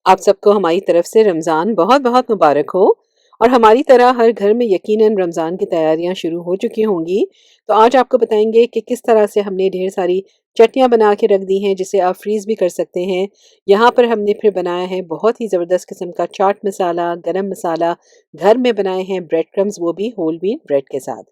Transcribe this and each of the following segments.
आप सबको हमारी तरफ से रमज़ान बहुत बहुत मुबारक हो। और हमारी तरह हर घर में यकीनन रमज़ान की तैयारियां शुरू हो चुकी होंगी। तो आज आपको बताएंगे कि किस तरह से हमने ढेर सारी चटनियां बना के रख दी हैं जिसे आप फ्रीज़ भी कर सकते हैं। यहाँ पर हमने फिर बनाया है बहुत ही ज़बरदस्त किस्म का चाट मसाला, गरम मसाला, घर में बनाए हैं ब्रेड क्रम्स, वो भी होल व्हीट ब्रेड के साथ।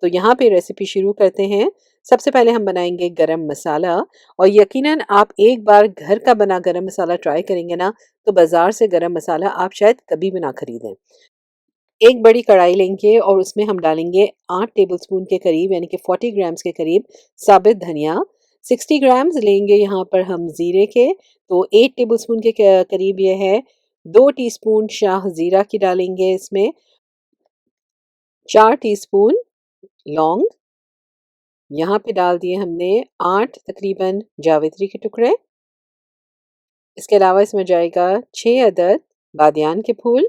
तो यहाँ पे रेसिपी शुरू करते हैं। सबसे पहले हम बनाएंगे गरम मसाला। और यकीनन आप एक बार घर का बना गरम मसाला ट्राई करेंगे ना, तो बाजार से गरम मसाला आप शायद कभी भी ना खरीदें। एक बड़ी कढ़ाई लेंगे और उसमें हम डालेंगे 8 टेबलस्पून के करीब, यानी कि 40 ग्राम्स के करीब साबित धनिया। 60 ग्राम्स लेंगे यहाँ पर हम ज़ीरे के, तो 8 टेबलस्पून के करीब ये है। 2 टीस्पून शाह ज़ीरा की डालेंगे इसमें। 4 टीस्पून लौंग। यहाँ पे डाल दिए हमने 8 तकरीबन जावित्री के टुकड़े। इसके अलावा इसमें जाएगा 6 अदद बादियान के फूल।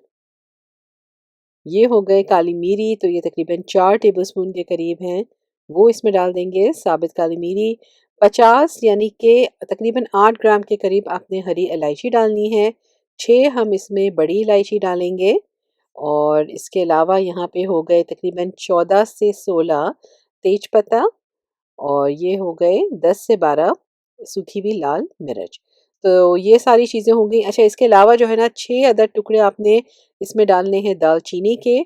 ये हो गए काली मिरी, तो ये तकरीबन 4 टेबलस्पून के करीब हैं, वो इसमें डाल देंगे साबित काली मिरी। 50 यानी कि तकरीबन 8 ग्राम के करीब आपने हरी इलायची डालनी है। 6 हम इसमें बड़ी इलायची डालेंगे। और इसके अलावा यहाँ पे हो गए तकरीबन 14 से 16 तेज पत्ता। और ये हो गए 10 से 12 सूखी हुई लाल मिर्च। तो ये सारी चीज़ें हो गई। अच्छा, इसके अलावा जो है ना 6 अदद टुकड़े आपने इसमें डालने हैं दालचीनी के।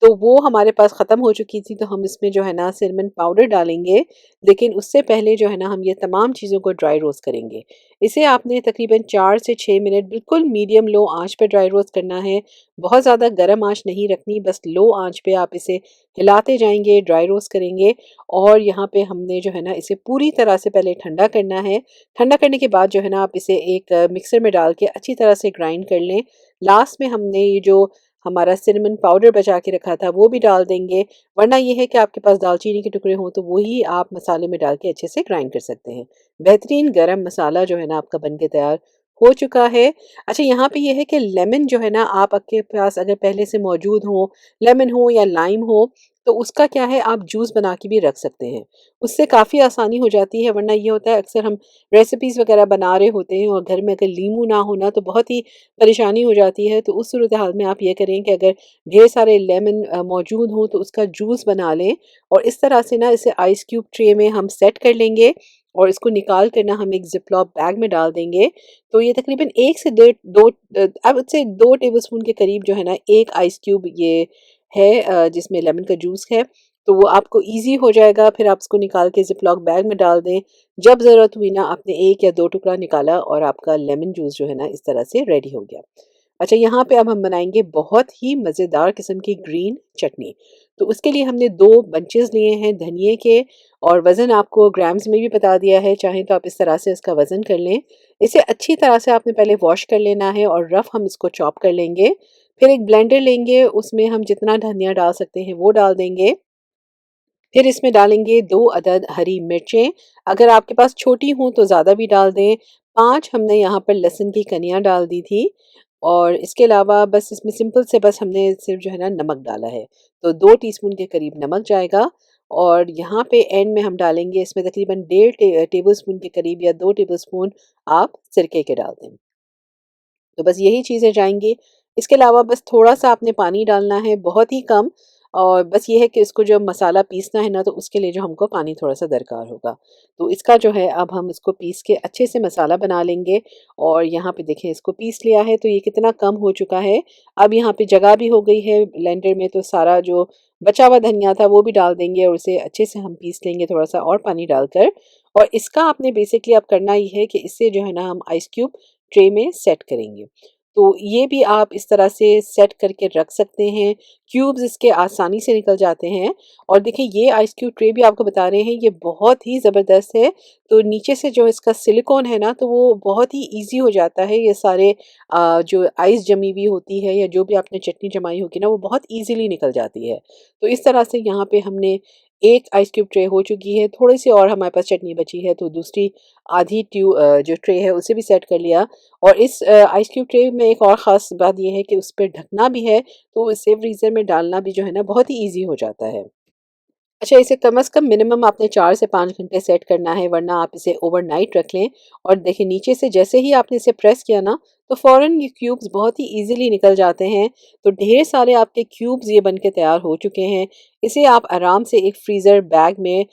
तो वो हमारे पास ख़त्म हो चुकी थी, तो हम इसमें जो है ना सिनेमन पाउडर डालेंगे। लेकिन उससे पहले जो है ना हम ये तमाम चीज़ों को ड्राई रोस्ट करेंगे। इसे आपने तकरीबन 4 से 6 मिनट बिल्कुल मीडियम लो आंच पे ड्राई रोस्ट करना है। बहुत ज़्यादा गर्म आंच नहीं रखनी, बस लो आंच पे आप इसे हिलाते जाएंगे, ड्राई रोस्ट करेंगे। और यहाँ पे हमने जो है ना इसे पूरी तरह से पहले ठंडा करना है। ठंडा करने के बाद जो है ना आप इसे एक मिक्सर में डाल के अच्छी तरह से ग्राइंड कर लें। लास्ट में हमने ये जो हमारा सिनेमन पाउडर बचा के रखा था वो भी डाल देंगे। वरना ये है कि आपके पास दालचीनी के टुकड़े हों तो वही आप मसाले में डाल के अच्छे से ग्राइंड कर सकते हैं। बेहतरीन गरम मसाला जो है ना आपका बन के तैयार हो चुका है। अच्छा, यहाँ पे ये है कि लेमन जो है ना आप आपके पास अगर पहले से मौजूद हो, लेमन हो या लाइम हो, तो उसका क्या है आप जूस बना के भी रख सकते हैं। उससे काफ़ी आसानी हो जाती है। वरना ये होता है अक्सर हम रेसिपीज़ वगैरह बना रहे होते हैं और घर में अगर लीमू ना हो ना तो बहुत ही परेशानी हो जाती है। तो उस सूरत हाल में आप ये करें कि अगर ढेर सारे लेमन मौजूद हों तो उसका जूस बना लें। और इस तरह से ना इसे आइस क्यूब ट्रे में हम सेट कर लेंगे। और इसको निकाल कर ना हम एक ज़िप-लॉक बैग में डाल देंगे। तो ये तकरीबन 1 से डेढ़ 2 आई वुड से 2 टेबलस्पून के करीब जो है ना 1 आइस क्यूब ये है, जिसमें लेमन का जूस है। तो वो आपको ईज़ी हो जाएगा। फिर आप इसको निकाल के ज़िप-लॉक बैग में डाल दें। जब ज़रूरत हुई ना आपने 1 या 2 टुकड़ा निकाला और आपका लेमन जूस जो है ना इस तरह से रेडी हो गया। अच्छा, यहाँ पे अब हम बनाएँगे बहुत ही मज़ेदार किस्म की ग्रीन चटनी। तो उसके लिए हमने 2 बंचेज़ लिए हैं धनिये के। और वज़न आपको ग्राम्स में भी बता दिया है, चाहें तो आप इस तरह से इसका वज़न कर लें। इसे अच्छी तरह से आपने पहले वॉश कर लेना है और रफ़ हम इसको चॉप कर लेंगे। फिर एक ब्लेंडर लेंगे, उसमें हम जितना धनिया डाल सकते हैं वो डाल देंगे। फिर इसमें डालेंगे 2 अदद हरी मिर्चें। अगर आपके पास छोटी हों तो ज़्यादा भी डाल दें। 5 हमने यहाँ पर लहसुन की कलियाँ डाल दी थी। और इसके अलावा बस इसमें सिंपल से बस हमने सिर्फ जो है ना नमक डाला है। तो 2 टीस्पून के करीब नमक जाएगा। और यहाँ पे एंड में हम डालेंगे इसमें तकरीबन डेढ़ टेबलस्पून के करीब या 2 टेबलस्पून आप सिरके के डाल दें। तो बस यही चीज़ें जाएँगी। इसके अलावा बस थोड़ा-सा आपने पानी डालना है, बहुत ही कम। और बस ये है कि इसको जब मसाला पीसना है ना, तो उसके लिए जो हमको पानी थोड़ा-सा दरकार होगा। तो इसका जो है अब हम इसको पीस के अच्छे से मसाला बना लेंगे। और यहाँ पे देखें इसको पीस लिया है तो ये कितना कम हो चुका है। अब यहाँ पे जगह भी हो गई है ब्लेंडर में, तो सारा जो बचा हुआ धनिया था वो भी डाल देंगे और उसे अच्छे से हम पीस लेंगे थोड़ा-सा और पानी डालकर। और इसका आपने बेसिकली अब करना ये है कि इससे जो है ना हम आइस क्यूब ट्रे में सेट करेंगे। तो ये भी आप इस तरह से सेट करके रख सकते हैं। क्यूब्स इसके आसानी से निकल जाते हैं। और देखिए ये आइस क्यूब ट्रे भी आपको बता रहे हैं ये बहुत ही ज़बरदस्त है। तो नीचे से जो इसका सिलिकॉन है ना तो वो बहुत ही ईज़ी हो जाता है। ये सारे जो आइस जमी हुई होती है या जो भी आपने चटनी जमाई होगी ना वो बहुत ईज़िली निकल जाती है। तो इस तरह से यहाँ पे हमने एक आइस क्यूब ट्रे हो चुकी है। थोड़ी-सी और हमारे पास चटनी बची है तो दूसरी आधी जो ट्रे है उसे भी सेट कर लिया। और इस आइस क्यूब ट्रे में एक और ख़ास बात ये है कि उस पे ढकना भी है, तो इसे फ्रीज़र में डालना भी जो है ना बहुत ही ईज़ी हो जाता है। अच्छा, इसे कम से कम मिनिमम आपने 4 से 5 घंटे सेट करना है, वरना आप इसे ओवरनाइट रख लें। और देखिए नीचे से जैसे ही आपने इसे प्रेस किया ना, तो फ़ौरन ये क्यूब्स बहुत ही ईज़िली निकल जाते हैं। तो ढेर सारे आपके क्यूब्स ये बन के तैयार हो चुके हैं। इसे आप आराम से एक फ्रीज़र बैग में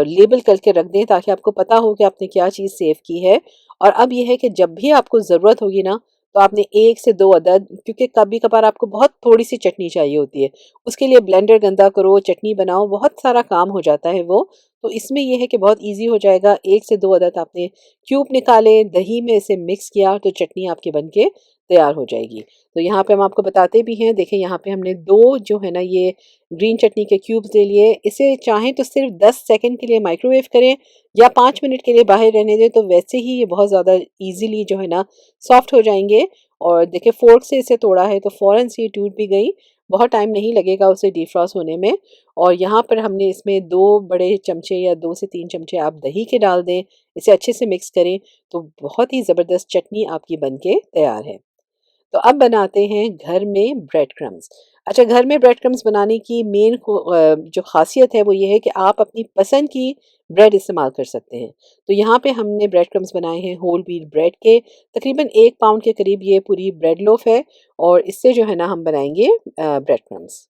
लेबल करके रख दें, ताकि आपको पता हो कि आपने क्या चीज़ सेव की है। और अब ये है कि जब भी आपको ज़रूरत होगी ना, तो आपने 1 से 2 अदद, क्योंकि कभी-कभार आपको बहुत थोड़ी-सी चटनी चाहिए होती है। उसके लिए ब्लेंडर गंदा करो, चटनी बनाओ, बहुत सारा काम हो जाता है वो। तो इसमें ये है कि बहुत ईज़ी हो जाएगा। 1 से 2 अदद आपने क्यूब निकाले, दही में इसे मिक्स किया, तो चटनी आपकी बन के तैयार हो जाएगी। तो यहाँ पे हम आपको बताते भी हैं, देखिए यहाँ पे हमने 2 जो है ना ये ग्रीन चटनी के क्यूब्स ले लिए। इसे चाहें तो सिर्फ 10 सेकंड के लिए माइक्रोवेव करें या 5 मिनट के लिए बाहर रहने दें, तो वैसे ही ये बहुत ज़्यादा ईज़िली जो है ना सॉफ्ट हो जाएँगे। और देखिए फ़ोर्क से इसे तोड़ा है तो फ़ौरन से ये टूट भी गई। बहुत टाइम नहीं लगेगा उसे डिफ्रॉस्ट होने में। और यहाँ पर हमने इसमें 2 बड़े चमचे या 2 से 3 चमचे आप दही के डाल दें, इसे अच्छे से मिक्स करें, तो बहुत ही ज़बरदस्त चटनी आपकी बन के तैयार है। तो अब बनाते हैं घर में ब्रेड क्रम्स। अच्छा, घर में ब्रेड क्रम्स बनाने की मेन जो ख़ासियत है वो ये है कि आप अपनी पसंद की ब्रेड इस्तेमाल कर सकते हैं। तो यहाँ पे हमने ब्रेड क्रम्स बनाए हैं होल व्हीट ब्रेड के, तकरीबन 1 पाउंड के करीब ये पूरी ब्रेड लोaf है। और इससे जो है ना हम बनाएंगे ब्रेड क्रम्स।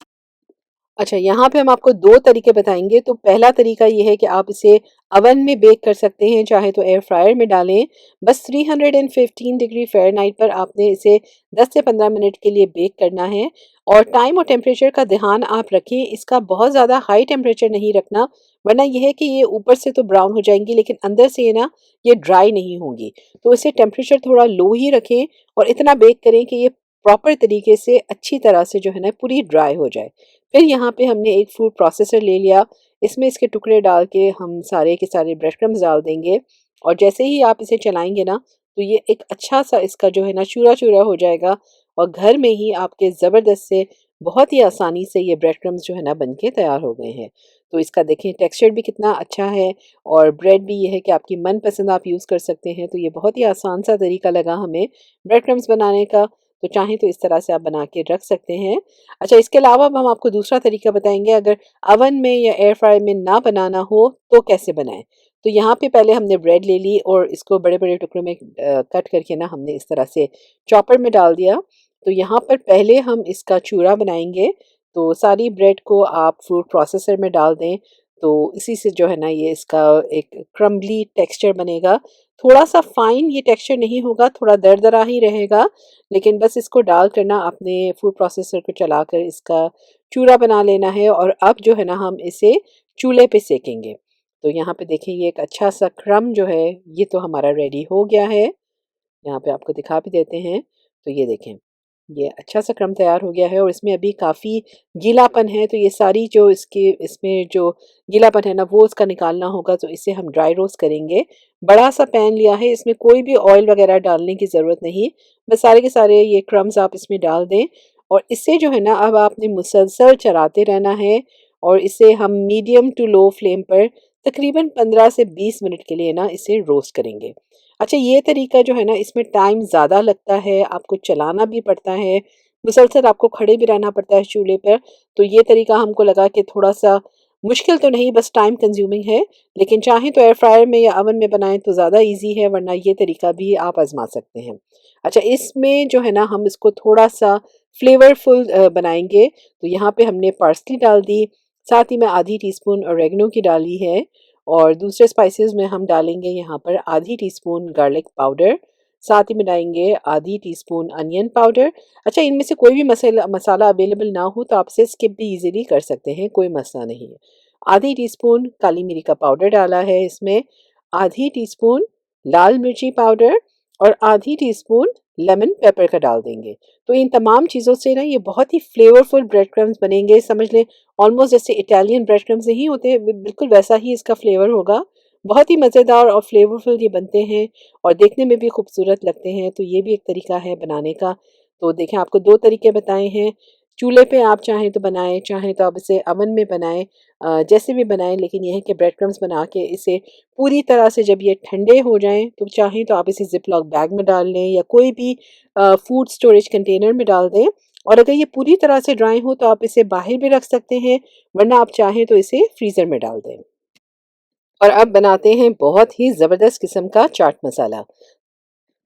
अच्छा, यहाँ पे हम आपको 2 तरीके बताएँगे। तो पहला तरीका ये है कि आप इसे अवन में बेक कर सकते हैं, चाहे तो एयर फ्रायर में डालें। बस 315 डिग्री फ़ारेनहाइट पर आपने इसे 10 से 15 मिनट के लिए बेक करना है। और टाइम और टेम्परेचर का ध्यान आप रखें, इसका बहुत ज़्यादा हाई टेम्परेचर नहीं रखना, वरना ये है कि ये ऊपर से तो ब्राउन हो जाएँगी, लेकिन अंदर से ये ना ये ड्राई नहीं होंगी। तो इसे टेम्परेचर थोड़ा लो ही रखें और इतना बेक करें कि ये प्रॉपर तरीके से अच्छी तरह से जो है ना पूरी ड्राई हो जाए। फिर यहाँ पे हमने एक फूड प्रोसेसर ले लिया, इसमें इसके टुकड़े डाल के हम सारे के सारे ब्रेड क्रम्स डाल देंगे। और जैसे ही आप इसे चलाएँगे ना, तो ये एक अच्छा-सा इसका जो है ना चूरा-चूरा हो जाएगा। और घर में ही आपके ज़बरदस्त से बहुत ही आसानी से ये ब्रेड क्रम्स जो है ना बन के तैयार हो गए हैं। तो इसका देखें टेक्सचर भी कितना अच्छा है। और ब्रेड भी ये है कि आपकी मनपसंद आप यूज़ कर सकते हैं। तो ये बहुत ही आसान-सा तरीका लगा हमें ब्रेड क्रम्स बनाने का। तो चाहें तो इस तरह से आप बना के रख सकते हैं। अच्छा, इसके अलावा अब हम आपको दूसरा तरीका बताएँगे, अगर अवन में या एयर फ्रायर में ना बनाना हो तो कैसे बनाएँ? तो यहाँ पे पहले हमने ब्रेड ले ली और इसको बड़े-बड़े टुकड़ों में कट करके ना हमने इस तरह से चॉपर में डाल दिया। तो यहाँ पर पहले हम इसका चूरा बनाएँगे। तो सारी ब्रेड को आप फूड प्रोसेसर में डाल दें, तो इसी से जो है ना ये इसका एक क्रम्बली टेक्सचर बनेगा। थोड़ा-सा फाइन ये टेक्सचर नहीं होगा, थोड़ा दरदरा ही रहेगा। लेकिन बस इसको डाल कर ना अपने फूड प्रोसेसर को चलाकर इसका चूरा बना लेना है। और अब जो है ना हम इसे चूल्हे पे सेकेंगे। तो यहाँ पे देखिए ये एक अच्छा सा क्रम जो है ये तो हमारा रेडी हो गया है। यहाँ पे आपको दिखा भी देते हैं। तो ये देखें, ये अच्छा सा क्रम तैयार हो गया है और इसमें अभी काफ़ी गीलापन है। तो ये सारी जो इसके इसमें जो गीलापन है ना वो इसका निकालना होगा। तो इसे हम ड्राई रोस्ट करेंगे। बड़ा सा पैन लिया है, इसमें कोई भी ऑयल वगैरह डालने की ज़रूरत नहीं। बस सारे के सारे ये क्रम्स आप इसमें डाल दें। और इससे जो है ना अब आपने मुसलसल चलाते रहना है। और इसे हम मीडियम टू लो फ्लेम पर तकरीबन 15 से 20 मिनट के लिए ना इसे रोस्ट करेंगे। अच्छा, ये तरीका जो है ना इसमें टाइम ज़्यादा लगता है, आपको चलाना भी पड़ता है, मुसलसल आपको खड़े भी रहना पड़ता है चूल्हे पर। तो ये तरीका हमको लगा कि थोड़ा-सा मुश्किल तो नहीं, बस टाइम कंज्यूमिंग है। लेकिन चाहें तो एयर फ्रायर में या ओवन में बनाएँ तो ज़्यादा ईज़ी है, वरना ये तरीका भी आप आज़मा सकते हैं। अच्छा, इसमें जो है ना हम इसको थोड़ा-सा फ्लेवरफुल बनाएँगे। तो यहाँ पे हमने पार्सले डाल दी, साथ ही में आधी टीस्पून ऑरिगेनो की डाली है। और दूसरे स्पाइसेस में हम डालेंगे यहाँ पर आधी टीस्पून गार्लिक पाउडर, साथ ही में डालेंगे आधी टीस्पून अनियन पाउडर। अच्छा, इनमें से कोई भी मसाला मसाला अवेलेबल ना हो तो आप इसे स्किप भी इजीली कर सकते हैं, कोई मसला नहीं है। आधी टीस्पून काली मिर्च का पाउडर डाला है इसमें, आधी टीस्पून लाल मिर्ची पाउडर और आधी टीस्पून लेमन पेपर का डाल देंगे। तो इन तमाम चीज़ों से ना ये बहुत ही फ्लेवरफुल ब्रेड क्रम्स बनेंगे। समझ लें ऑलमोस्ट जैसे इटालियन ब्रेड क्रम्स नहीं होते हैं, बिल्कुल वैसा ही इसका फ्लेवर होगा। बहुत ही मज़ेदार और फ्लेवरफुल ये बनते हैं और देखने में भी खूबसूरत लगते हैं। तो ये भी एक तरीका है बनाने का। तो देखें, आपको 2 तरीके बताए हैं। चूल्हे पे आप चाहें तो बनाएँ, चाहें तो आप इसे ओवन में बनाएँ, जैसे भी बनाएँ। लेकिन ये है कि ब्रेड क्रम्स बना के इसे पूरी तरह से जब ये ठंडे हो जाएँ, तो चाहें तो आप इसे ज़िप-लॉक बैग में डाल लें या कोई भी फूड स्टोरेज कंटेनर में डाल दें। और अगर ये पूरी तरह से ड्राई हो तो आप इसे बाहर भी रख सकते हैं, वरना आप चाहें तो इसे फ्रीज़र में डाल दें। और अब बनाते हैं बहुत ही ज़बरदस्त किस्म का चाट मसाला।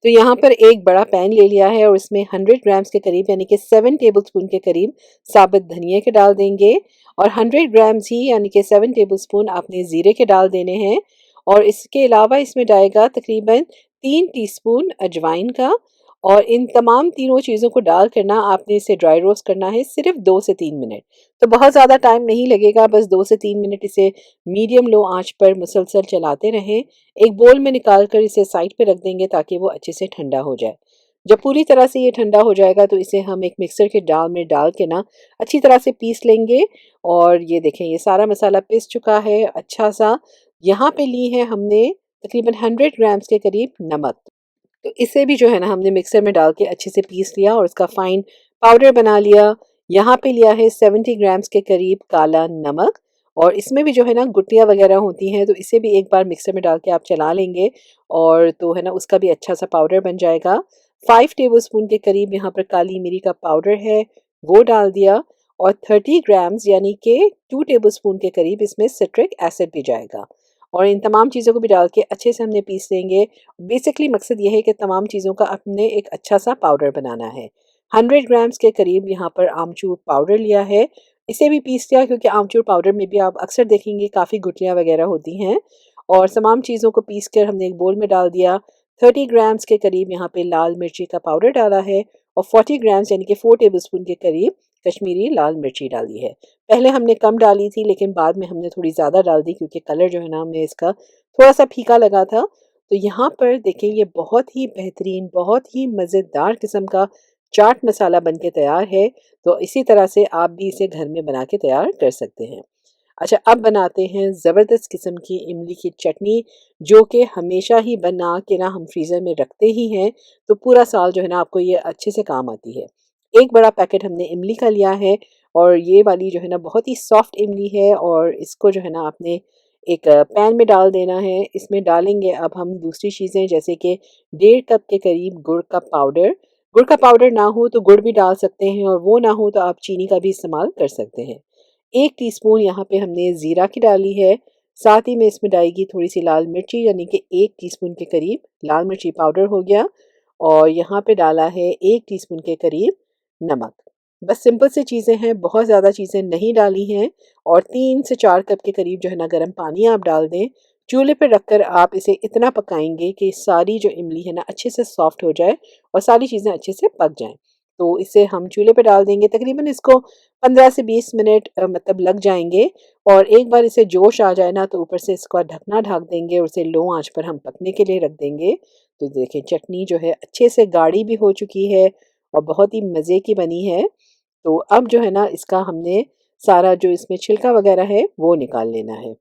तो यहाँ पर एक बड़ा पैन ले लिया है और इसमें 100 ग्राम्स के करीब यानी कि 7 टेबलस्पून के करीब साबुत धनिया के डाल देंगे, और 100 ग्राम्स ही यानी कि 7 टेबलस्पून आपने ज़ीरे के डाल देने हैं। और इसके अलावा इसमें जाएगा तकरीबन 3 टीस्पून अजवाइन का। और इन तमाम तीनों चीज़ों को डाल कर ना आपने इसे ड्राई रोस्ट करना है सिर्फ 2 से 3 मिनट। तो बहुत ज़्यादा टाइम नहीं लगेगा, बस 2 से 3 मिनट इसे मीडियम लो आंच पर मुसलसल चलाते रहें। एक बोल में निकाल कर इसे साइड पे रख देंगे ताकि वो अच्छे से ठंडा हो जाए। जब पूरी तरह से ये ठंडा हो जाएगा तो इसे हम एक मिक्सर के जार में डाल के ना अच्छी तरह से पीस लेंगे। और ये देखें, ये सारा मसाला पिस चुका है अच्छा सा। यहाँ पे ली है हमने तकरीबन 100 ग्राम्स के करीब नमक। तो इसे भी जो है ना हमने मिक्सर में डाल के अच्छे से पीस लिया और इसका फाइन पाउडर बना लिया। यहाँ पे लिया है 70 ग्राम्स के करीब काला नमक। और इसमें भी जो है ना गुठलियाँ वगैरह होती हैं, तो इसे भी एक बार मिक्सर में डाल के आप चला लेंगे और तो है ना उसका भी अच्छा सा पाउडर बन जाएगा। 5 टेबलस्पून के करीब यहाँ पर काली मिरी का पाउडर है, वो डाल दिया। और 30 ग्राम्स यानी कि 2 टेबलस्पून के करीब इसमें सिट्रिक एसिड भी जाएगा। और इन तमाम चीज़ों को भी डाल के अच्छे से हमने पीस लेंगे। बेसिकली मकसद ये है कि तमाम चीज़ों का अपने एक अच्छा सा पाउडर बनाना है। 100 ग्राम्स के करीब यहाँ पर आमचूर पाउडर लिया है, इसे भी पीस लिया क्योंकि आमचूर पाउडर में भी आप अक्सर देखेंगे काफ़ी गुठलियाँ वगैरह होती हैं। और तमाम चीज़ों को पीस कर हमने एक बोल में डाल दिया। 30 ग्राम्स के करीब यहाँ पे लाल मिर्ची का पाउडर डाला है और 40 ग्राम्स यानी कि 4 टेबलस्पून के करीब कश्मीरी लाल मिर्ची डाली है। पहले हमने कम डाली थी लेकिन बाद में हमने थोड़ी ज़्यादा डाल दी क्योंकि कलर जो है ना हमें इसका थोड़ा सा फीका लगा था। तो यहाँ पर देखें, ये बहुत ही बेहतरीन, बहुत ही मज़ेदार किस्म का चाट मसाला बन के तैयार है। तो इसी तरह से आप भी इसे घर में बना के तैयार कर सकते हैं। अच्छा, अब बनाते हैं ज़बरदस्त किस्म की इमली की चटनी, जो कि हमेशा ही बना के ना हम फ्रीज़र में रखते ही हैं, तो पूरा साल जो है ना आपको ये अच्छे से काम आती है। एक बड़ा पैकेट हमने इमली का लिया है और ये वाली जो है ना बहुत ही सॉफ्ट इमली है, और इसको जो है ना आपने एक पैन में डाल देना है। इसमें डालेंगे अब हम दूसरी चीज़ें, जैसे कि 1.5 कप के करीब गुड़ का पाउडर। गुड़ का पाउडर ना हो तो गुड़ भी डाल सकते हैं, और वो ना हो तो आप चीनी का भी इस्तेमाल कर सकते हैं। 1 टीस्पून यहाँ पे हमने ज़ीरा की डाली है। साथ ही में इसमें डालेगी थोड़ी सी लाल मिर्ची, यानी कि 1 टीस्पून के करीब लाल मिर्ची पाउडर हो गया। और यहाँ पे डाला है 1 टीस्पून के करीब नमक। बस सिंपल सी चीज़ें हैं, बहुत ज़्यादा चीज़ें नहीं डाली हैं। और 3 से 4 कप के करीब जो है ना गर्म पानी आप डाल दें। चूल्हे पे रखकर आप इसे इतना पकाएंगे कि सारी जो इमली है ना अच्छे से सॉफ्ट हो जाए और सारी चीज़ें अच्छे से पक जाएं। तो इसे हम चूल्हे पे डाल देंगे, तकरीबन इसको 15 से 20 मिनट मतलब लग जाएंगे। और एक बार इसे जोश आ जाए ना तो ऊपर से इसका ढकना ढक देंगे और इसे लो आंच पर हम पकने के लिए रख देंगे। तो देखिए, चटनी जो है अच्छे से गाढ़ी भी हो चुकी है और बहुत ही मज़े की बनी है। तो अब जो है ना इसका हमने सारा जो इसमें छिलका वगैरह है वो निकाल लेना है।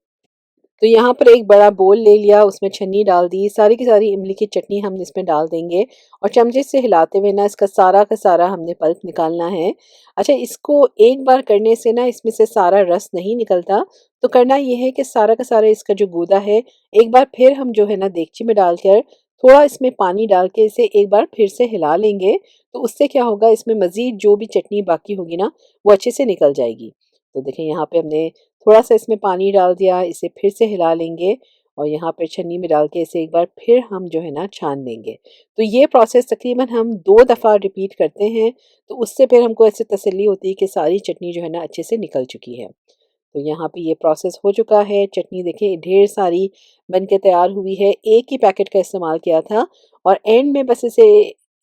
तो यहाँ पर एक बड़ा बोल ले लिया, उसमें छन्नी डाल दी, सारी की सारी इमली की चटनी हम इसमें डाल देंगे और चमचे से हिलाते हुए ना इसका सारा का सारा हमने पल्प निकालना है। अच्छा, इसको एक बार करने से ना इसमें से सारा रस नहीं निकलता। तो करना ये है कि सारा का सारा इसका जो गूदा है, एक बार फिर हम जो है ना देगची में डालकर थोड़ा इसमें पानी डाल के इसे एक बार फिर से हिला लेंगे। तो उससे क्या होगा, इसमें मज़ीद जो भी चटनी बाकी होगी ना वो अच्छे से निकल जाएगी। तो देखें, यहाँ पे हमने थोड़ा सा इसमें पानी डाल दिया, इसे फिर से हिला लेंगे और यहाँ पर छन्नी में डाल के इसे एक बार फिर हम जो है ना छान लेंगे। तो ये प्रोसेस तकरीबन हम 2 दफ़ा रिपीट करते हैं, तो उससे फिर हमको ऐसे तसल्ली होती है कि सारी चटनी जो है ना अच्छे से निकल चुकी है। तो यहाँ पे ये प्रोसेस हो चुका है। चटनी देखिए ढेर सारी बन के तैयार हुई है। एक ही पैकेट का इस्तेमाल किया था और एंड में बस इसे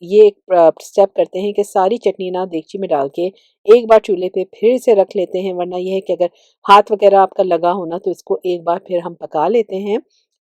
ये एक स्टेप करते हैं कि सारी चटनी ना देगची में डाल के एक बार चूल्हे पे फिर से रख लेते हैं, वरना ये है कि अगर हाथ वगैरह आपका लगा हो ना तो इसको एक बार फिर हम पका लेते हैं।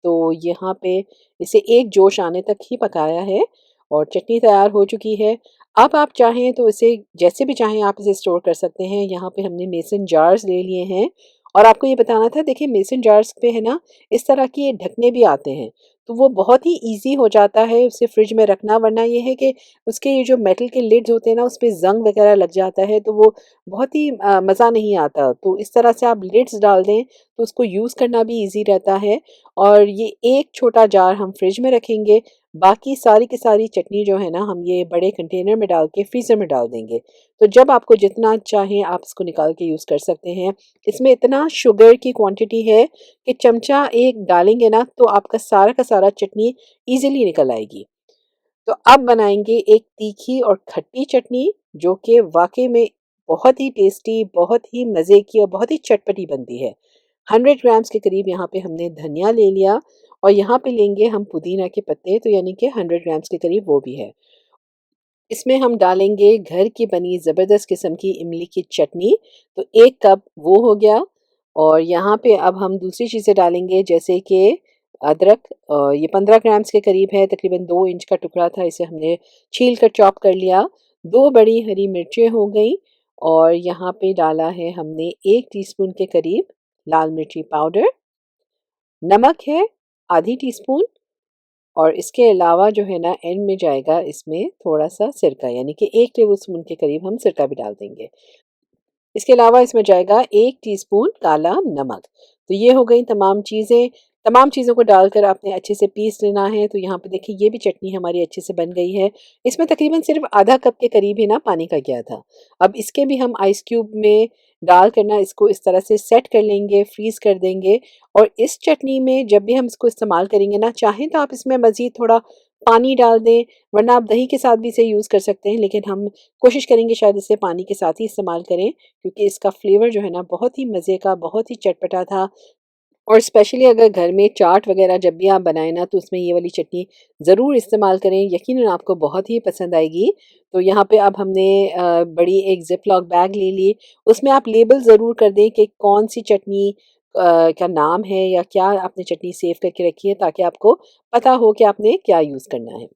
तो यहाँ पे इसे एक जोश आने तक ही पकाया है और चटनी तैयार हो चुकी है। अब आप चाहें तो इसे जैसे भी चाहें आप इसे स्टोर कर सकते हैं। यहाँ पे हमने मेसन जार्स ले लिए हैं और आपको ये बताना था, देखिए मेसन जार्स पे है ना इस तरह के ये ढकने भी आते हैं, तो वो बहुत ही ईज़ी हो जाता है उसे फ्रिज में रखना। वरना ये है कि उसके ये जो मेटल के लिड्स होते हैं ना उस पे ज़ंग वगैरह लग जाता है, तो वो बहुत ही मज़ा नहीं आता। तो इस तरह से आप लिड्स डाल दें तो उसको यूज़ करना भी ईज़ी रहता है। और ये एक छोटा जार हम फ्रिज में रखेंगे, बाकी सारी की सारी चटनी जो है ना हम ये बड़े कंटेनर में डाल के फ्रीज़र में डाल देंगे। तो जब आपको जितना चाहें आप इसको निकाल के यूज़ कर सकते हैं। इसमें इतना शुगर की क्वांटिटी है कि चमचा एक डालेंगे ना तो आपका सारा का सारा चटनी ईज़िली निकल आएगी। तो अब बनाएंगे एक तीखी और खट्टी चटनी जो कि वाकई में बहुत ही टेस्टी, बहुत ही मज़े की और बहुत ही चटपटी बनती है। 100 ग्राम्स के करीब यहाँ पे हमने धनिया ले लिया और यहाँ पे लेंगे हम पुदीना के पत्ते, तो यानी कि 100 ग्राम्स के करीब वो भी है। इसमें हम डालेंगे घर की बनी ज़बरदस्त किस्म की इमली की चटनी, तो 1 कप वो हो गया। और यहाँ पे अब हम दूसरी चीज़ें डालेंगे जैसे कि अदरक, ये 15 ग्राम्स के करीब है, तकरीबन 2 इंच का टुकड़ा था, इसे हमने छील कर चॉप कर लिया। 2 बड़ी हरी मिर्चें हो गई और यहाँ पे डाला है हमने 1 टीस्पून के करीब लाल मिर्ची पाउडर, नमक है आधी टीस्पून और इसके अलावा जो है ना एंड में जाएगा इसमें थोड़ा-सा सिरका, यानी कि 1 टेबलस्पून के करीब हम सिरका भी डाल देंगे। इसके अलावा इसमें जाएगा 1 टीस्पून काला नमक। तो ये हो गई तमाम चीज़ें। तमाम चीज़ों को डालकर आपने अच्छे से पीस लेना है। तो यहाँ पे देखिए ये भी चटनी हमारी अच्छे से बन गई है। इसमें तकरीबन सिर्फ़ आधा कप के करीब ही ना पानी का गया था। अब इसके भी हम आइस क्यूब में डाल कर ना इसको इस तरह से सेट कर लेंगे, फ्रीज़ कर देंगे। और इस चटनी में जब भी हम इसको इस्तेमाल करेंगे ना, चाहें तो आप इसमें मज़ीद थोड़ा पानी डाल दें, वरना आप दही के साथ भी इसे यूज़ कर सकते हैं। लेकिन हम कोशिश करेंगे शायद इसे पानी के साथ ही इस्तेमाल करें, क्योंकि इसका फ्लेवर जो है ना बहुत ही मज़े का, बहुत ही चटपटा था। और स्पेशली अगर घर में चाट वग़ैरह जब भी आप बनाएँ ना तो उसमें ये वाली चटनी ज़रूर इस्तेमाल करें, यकीनन आपको बहुत ही पसंद आएगी। तो यहाँ पे अब हमने बड़ी एक ज़िप-लॉक बैग ले ली, उसमें आप लेबल ज़रूर कर दें कि कौन-सी चटनी का नाम है या क्या आपने चटनी सेव करके रखी है, ताकि आपको पता हो कि आपने क्या यूज़ करना है।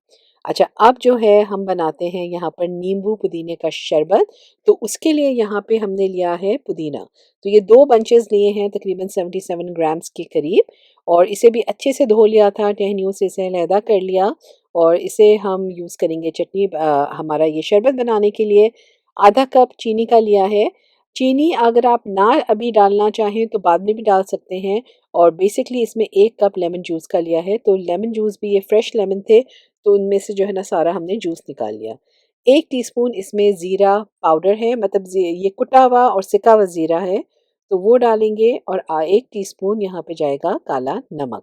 अच्छा, अब जो है हम बनाते हैं यहाँ पर नींबू पुदीने का शरबत। तो उसके लिए यहाँ पे हमने लिया है पुदीना। तो ये 2 बंचेस लिए हैं तकरीबन 77 ग्राम्स के करीब और इसे भी अच्छे से धो लिया था, टहनियों से इसे अलहदा कर लिया और इसे हम यूज़ करेंगे चटनी हमारा ये शरबत बनाने के लिए। आधा कप चीनी का लिया है। चीनी अगर आप ना अभी डालना चाहें तो बाद में भी डाल सकते हैं। और बेसिकली इसमें 1 कप लेमन जूस का लिया है, तो लेमन जूस भी ये फ्रेश लेमन थे, तो उनमें से जो है ना सारा हमने जूस निकाल लिया। 1 टीस्पून इसमें ज़ीरा पाउडर है, मतलब ये कुटा हुआ और सिका हुआ ज़ीरा है, तो वो डालेंगे। और 1 टीस्पून यहाँ पे जाएगा काला नमक।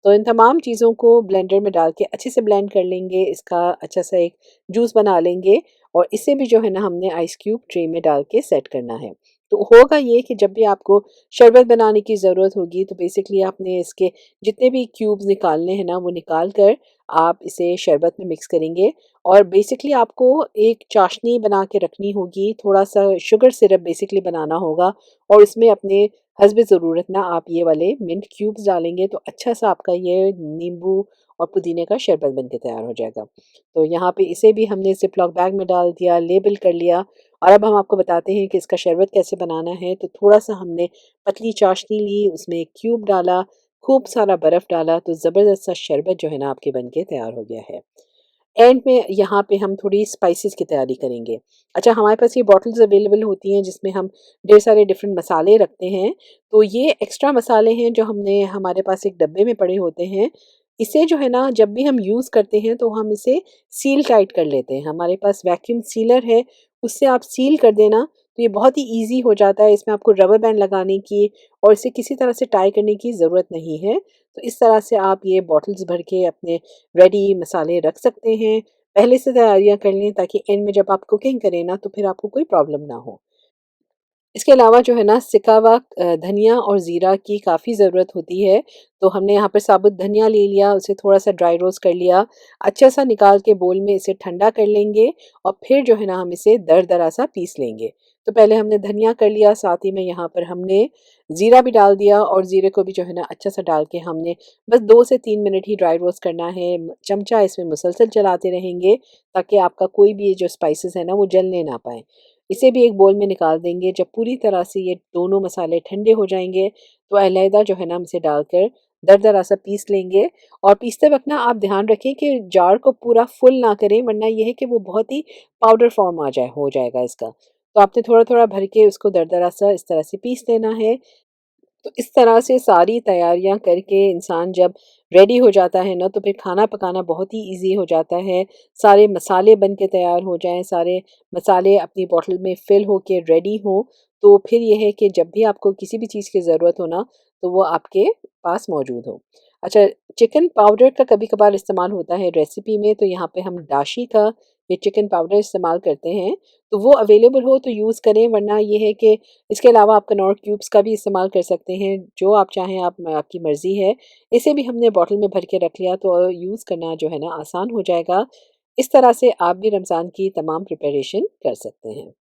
तो इन तमाम चीज़ों को ब्लेंडर में डाल के अच्छे से ब्लेंड कर लेंगे, इसका अच्छा सा एक जूस बना लेंगे। और इसे भी जो है ना हमने आइस क्यूब ट्रे में डाल के सेट करना है। तो होगा ये कि जब भी आपको शरबत बनाने की ज़रूरत होगी तो बेसिकली आपने इसके जितने भी क्यूब्स निकालने हैं ना वो निकाल कर आप इसे शरबत में मिक्स करेंगे। और बेसिकली आपको एक चाशनी बना के रखनी होगी, थोड़ा-सा शुगर सिरप बेसिकली बनाना होगा और इसमें अपने हस्ब ज़रूरत ना आप ये वाले मिंट क्यूब्स डालेंगे तो अच्छा-सा आपका ये नींबू और पुदीने का शरबत बन के तैयार हो जाएगा। तो यहाँ पे इसे भी हमने ज़िप-लॉक बैग में डाल दिया, लेबल कर लिया। और अब हम आपको बताते हैं कि इसका शरबत कैसे बनाना है। तो थोड़ा-सा हमने पतली चाशनी ली, उसमें एक क्यूब डाला, खूब सारा बर्फ़ डाला, तो ज़बरदस्त सा शरबत जो है ना आपके बन के तैयार हो गया है। एंड में यहाँ पे हम थोड़ी स्पाइसेस की तैयारी करेंगे। अच्छा, हमारे पास ये बॉटल्स अवेलेबल होती हैं जिसमें हम ढेर सारे डिफरेंट मसाले रखते हैं। तो ये एक्स्ट्रा मसाले हैं जो हमने हमारे पास एक डब्बे में पड़े होते हैं। इसे जो है ना जब भी हम यूज़ करते हैं तो हम इसे सील टाइट कर लेते हैं। हमारे पास वैक्यूम सीलर है, उससे आप सील कर देना तो ये बहुत ही ईज़ी हो जाता है। इसमें आपको रबर बैंड लगाने की और इसे किसी तरह से टाई करने की ज़रूरत नहीं है। तो इस तरह से आप ये बॉटल्स भर के अपने रेडी मसाले रख सकते हैं। पहले से तैयारियाँ कर लें ताकि एंड में जब आप कुकिंग करें ना तो फिर आपको कोई प्रॉब्लम ना हो। इसके अलावा जो है ना सिका हुआ धनिया और ज़ीरा की काफ़ी ज़रूरत होती है। तो हमने यहाँ पर साबुत धनिया ले लिया, उसे थोड़ा-सा ड्राई रोस्ट कर लिया। अच्छा-सा निकाल के बोल में इसे ठंडा कर लेंगे और फिर जो है ना हम इसे दरदरा सा पीस लेंगे। तो पहले हमने धनिया कर लिया, साथ ही में यहाँ पर हमने ज़ीरा भी डाल दिया और ज़ीरे को भी जो है ना अच्छा-सा डाल के हमने बस 2 से 3 मिनट ही ड्राई रोस्ट करना है। चमचा इसमें मुसलसल चलाते रहेंगे ताकि आपका कोई भी ये जो स्पाइसेस है ना वो जलने ना पाएँ। इसे भी एक बोल में निकाल देंगे। जब पूरी तरह से ये दोनों मसाले ठंडे हो जाएँगे, तो अलहदा जो है ना हम इसे डालकर दरदरा सा पीस लेंगे। और पीसते वक़्त ना आप ध्यान रखें कि जार को पूरा फुल ना करें, वरना ये है कि वो बहुत ही पाउडर फ़ॉर्म आ जाए हो जाएगा इसका। तो आपने थोड़ा-थोड़ा भर के उसको दरदरा सा इस तरह से पीस लेना है। तो इस तरह से सारी तैयारियां करके इंसान जब रेडी हो जाता है ना, तो फिर खाना पकाना बहुत ही इजी हो जाता है। सारे मसाले बन के तैयार हो जाएं, सारे मसाले अपनी बॉटल में फिल होके रेडी हो, तो फिर यह है कि जब भी आपको किसी भी चीज़ की ज़रूरत हो ना, तो वो आपके पास मौजूद हो। अच्छा, चिकन पाउडर का कभी कभार इस्तेमाल होता है रेसिपी में, तो यहाँ पे हम दाशी का ये चिकन पाउडर इस्तेमाल करते हैं। तो वो अवेलेबल हो तो यूज़ करें, वरना ये है कि इसके अलावा आप कनौर क्यूब्स का भी इस्तेमाल कर सकते हैं, जो आप चाहें, आप आपकी मर्ज़ी है। इसे भी हमने बॉटल में भर के रख लिया तो यूज़ करना जो है ना आसान हो जाएगा। इस तरह से आप भी रमज़ान की तमाम प्रिपरेशन कर सकते हैं।